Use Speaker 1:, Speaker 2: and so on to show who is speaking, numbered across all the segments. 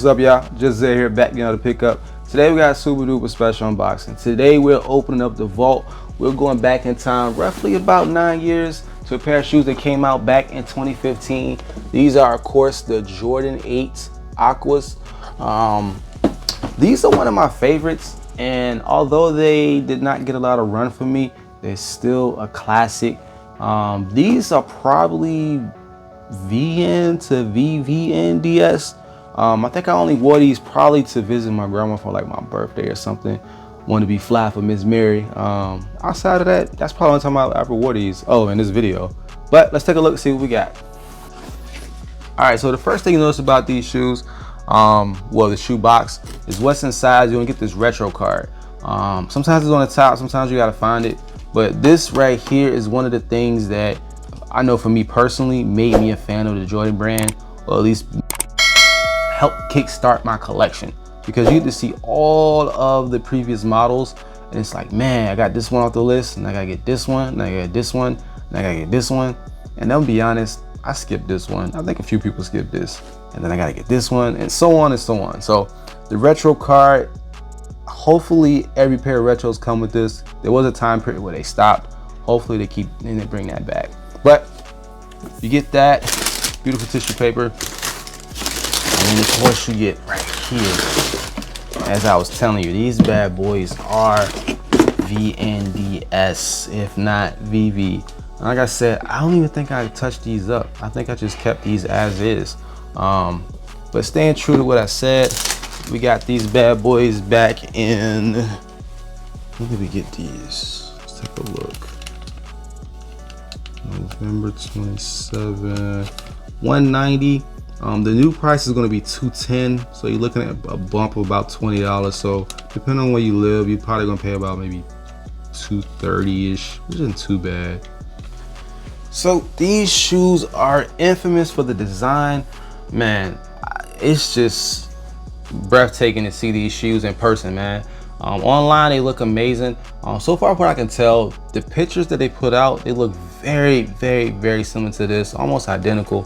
Speaker 1: What's up, y'all? JustZay here, back to pick up. Today we got a super duper special unboxing. Today we're opening up the vault. We're going back in time roughly about 9 years to a pair of shoes that came out back in 2015. These are, of course, the Jordan 8 Aquas. These are one of my favorites, and although they did not get a lot of run for me, they're still a classic. These are probably VN to VVNDS. I think I only wore these probably to visit my grandma for like my birthday or something. Want to be fly for Miss Mary. Outside of that, that's probably the only time I ever wore these. Oh, in this video. But let's take a look and see what we got. All right, so the first thing you notice about these shoes, well, the shoe box, is what's inside. You're gonna get this retro card. Sometimes it's on the top, sometimes you gotta find it. But this right here is one of the things that I know for me personally made me a fan of the Jordan brand, or at least helped kickstart my collection, because you get to see all of the previous models and it's like, man, I got this one off the list and I gotta get this one and I gotta get this one and I gotta get this one. And I'll be honest, I skipped this one. I think a few people skipped this, and then I gotta get this one, and so on and so on. So the retro card, hopefully every pair of retros come with this. There was a time period where they stopped. Hopefully they keep and they bring that back. But you get that beautiful tissue paper. And of course you get right here, as I was telling you, these bad boys are VNDS, if not VV. Like I said, I don't even think I touched these up. I think I just kept these as is. But staying true to what I said, we got these bad boys back in, when did we get these? Let's take a look. November 27, 190. The new price is going to be $210, so you're looking at a bump of about $20. So depending on where you live, you're probably going to pay about maybe $230-ish, which isn't too bad. So these shoes are infamous for the design. Man, it's just breathtaking to see these shoes in person, man. Online they look amazing. So far, what I can tell, the pictures that they put out, they look very, very, very similar to this, almost identical.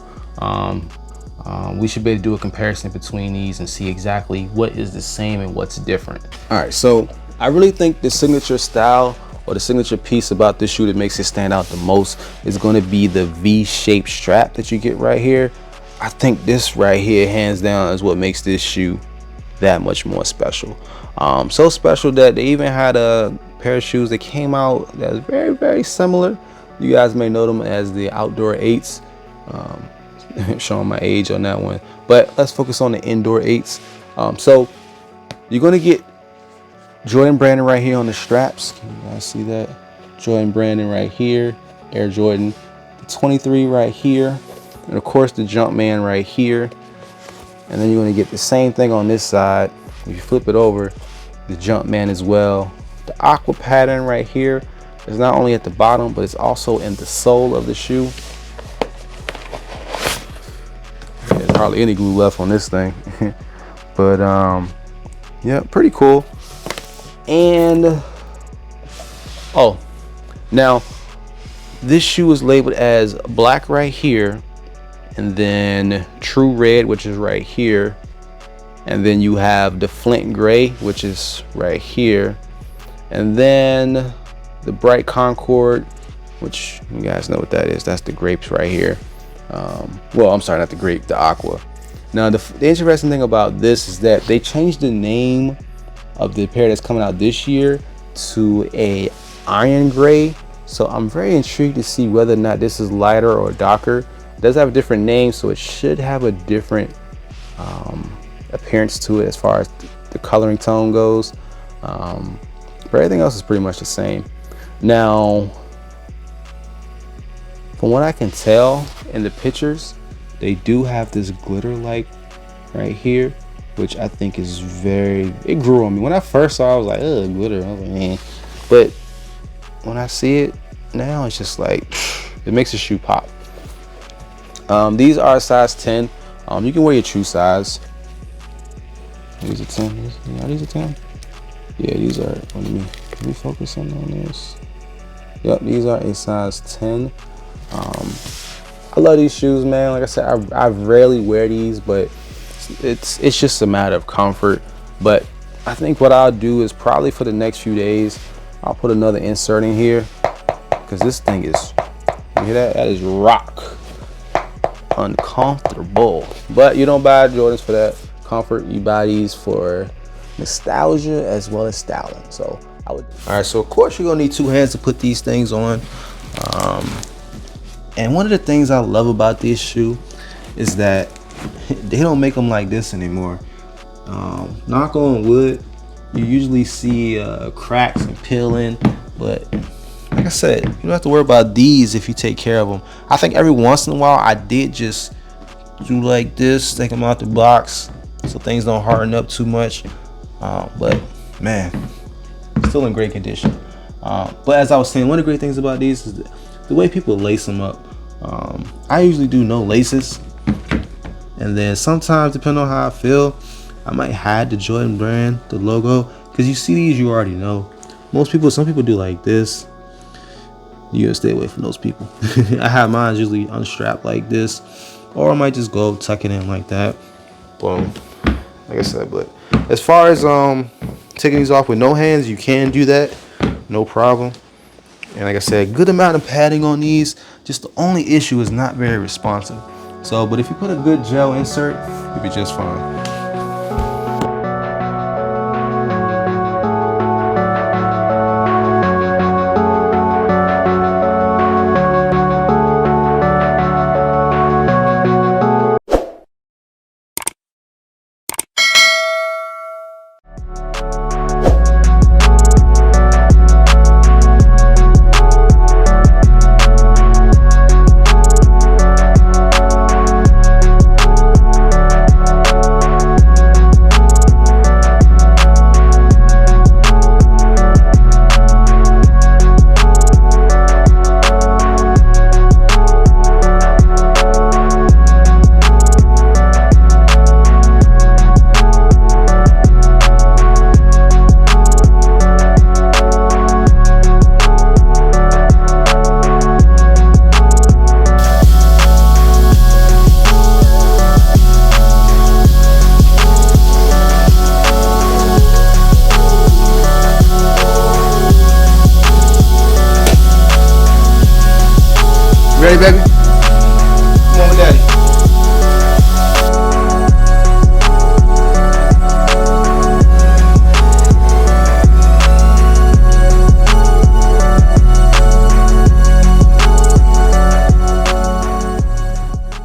Speaker 1: We should be able to do a comparison between these and see exactly what is the same and what's different. All right, so I really think the signature style or the signature piece about this shoe that makes it stand out the most is going to be the V-shaped strap that you get right here. I think this right here, hands down, is what makes this shoe that much more special. So special that they even had a pair of shoes that came out that was very, very similar. You guys may know them as the Outdoor 8s. Showing my age on that one, but let's focus on the Indoor 8s. So you're going to get Jordan branding right here on the straps. Can you guys see that? Jordan branding right here, Air Jordan. The 23 right here, and of course the Jumpman right here. And then you're going to get the same thing on this side. If you flip it over, the Jumpman as well. The Aqua pattern right here is not only at the bottom, but it's also in the sole of the shoe. There's hardly any glue left on this thing. But yeah, pretty cool. And oh, now this shoe is labeled as black right here, and then true red, which is right here, and then you have the flint gray, which is right here, and then the bright Concord, which you guys know what that is. That's the grapes right here. Well, I'm sorry, not the grape, the Aqua. Now the interesting thing about this is that they changed the name of the pair that's coming out this year to a iron gray. So I'm very intrigued to see whether or not this is lighter or darker. It does have a different name, so it should have a different appearance to it as far as the coloring tone goes. But everything else is pretty much the same. Now, from what I can tell in the pictures, they do have this glitter like right here, which I think is very, it grew on me. When I first saw it, I was like, ugh, glitter. I was like, man. But when I see it now, it's just like, it makes the shoe pop. These are size 10. You can wear your true size. These are 10. Are these a 10? Yeah, these are, can we focus on this? Yep, these are a size 10. I love these shoes, man. Like I said, I rarely wear these, but it's just a matter of comfort. But I think what I'll do is probably for the next few days, I'll put another insert in here, because this thing is, you hear that? That is rock uncomfortable. But you don't buy Jordans for that comfort. You buy these for nostalgia as well as styling. So I would. All right, so of course you're gonna need 2 hands to put these things on. And one of the things I love about this shoe is that they don't make them like this anymore. Knock on wood, you usually see cracks and peeling, but like I said, you don't have to worry about these if you take care of them. I think every once in a while I did just do like this, take them out the box so things don't harden up too much. But man, still in great condition. But as I was saying, one of the great things about these is the way people lace them up. I usually do no laces, and then sometimes, depending on how I feel, I might hide the Jordan brand, the logo, because you see these, you already know. Some people do like this. You gotta stay away from those people. I have mine usually unstrapped like this, or I might just go tuck it in like that. Boom. Like I said, but as far as taking these off with no hands, you can do that, no problem. And like I said, good amount of padding on these. Just the only issue is not very responsive. So, but if you put a good gel insert, you'll be just fine. Ready, baby?